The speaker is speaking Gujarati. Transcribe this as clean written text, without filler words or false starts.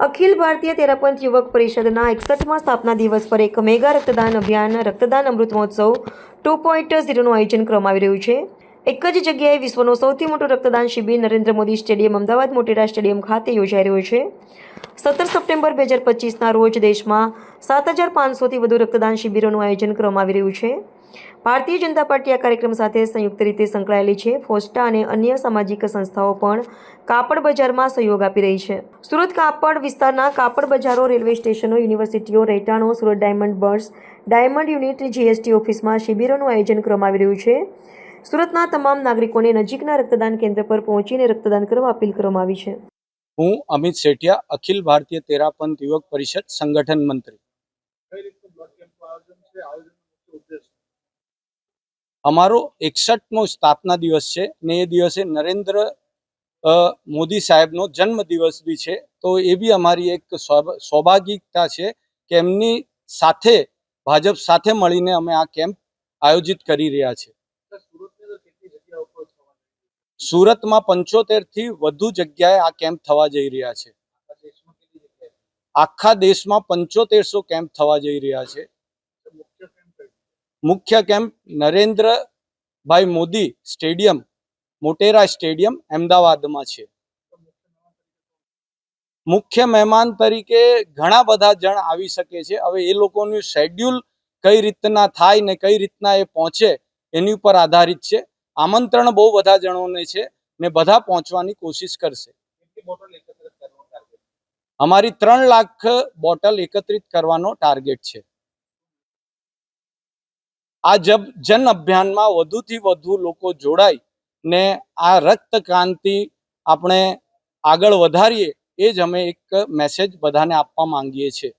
અખિલ ભારતીય તેરાપંથ યુવક પરિષદના 61મા સ્થાપના દિવસ પર એક મેગા રક્તદાન અભિયાન રક્તદાન અમૃત મહોત્સવ 2.0નું આયોજન કરવામાં આવી રહ્યું છે. એક જ જગ્યાએ વિશ્વનો સૌથી મોટો રક્તદાન શિબિર નરેન્દ્ર મોદી સ્ટેડિયમ અમદાવાદ મોટેરા સ્ટેડિયમ ખાતે યોજાઈ રહ્યો છે. 17 સપ્ટેમ્બર 2025ના રોજ દેશમાં 7,500થી વધુ રક્તદાન શિબિરોનું આયોજન કરવામાં આવી રહ્યું છે. ભારતીય જનતા પાર્ટી આ કાર્યક્રમ સાથે સંયુક્ત રીતે સંકળાયેલી છે. ફોસ્ટા અને અન્ય સામાજિક સંસ્થાઓ પણ કાપડ બજારમાં સહયોગ આપી રહી છે. સુરત કાપડ વિસ્તારના કાપડ બજારો, રેલવે સ્ટેશનો, યુનિવર્સિટીઓ, રહેઠાણો, Surat diamond bourse, diamond unit, GST ઓફિસમાં શિબિરોનું આયોજન કરવામાં આવી રહ્યું છે. સુરતના તમામ નાગરિકોને નજીકના રક્તદાન કેન્દ્ર પર પહોંચીને રક્તદાન કરવા અપીલ કરવામાં આવી છે. હું અમિત સેઠિયા, અખિલ ભારતીય તેરાપંથ યુવક પરિષદ સંગઠન મંત્રી. અમારો 61મો સ્થાપના દિવસ છે ને એ દિવસે નરેન્દ્ર મોદી સાહેબનો જન્મ દિવસ બી છે. તો એ બી અમારી એક સૌભાગ્યતા છે કે એમની સાથે ભાજપ સાથે મળીને અમે આ કેમ્પ આયોજિત કરી રહ્યા છે. સુરતમાં 75થી વધુ જગ્યાએ આ કેમ્પ થવા જઈ રહ્યા છે. આખા દેશમાં 7500 કેમ્પ થવા જઈ રહ્યા છે. મુખ્ય camp Narendrabhai Modi stadium, Motera stadium, અમદાવાદમાં છે. મુખ્ય મહેમાન તરીકે ઘણા બધા જણ આવી શકે છે. હવે એ લોકોનું શેડ્યુલ કઈ રીતના થાય ને કઈ રીતના એ પહોંચે એની ઉપર આધારિત છે. આમંત્રણ બહુ બધા જણોને છે ને બધા પહોંચવાની કોશિશ કરશે. અમારી 3 લાખ બોટલ એકત્રિત કરવાનો ટાર્ગેટ છે. આ જન અભિયાનમાં વધુથી વધુ લોકો જોડાય ને આ રક્ત ક્રાંતિ આપણે આગળ વધારીએ એ જ અમે એક મેસેજ બધાને આપવા માંગીએ છીએ.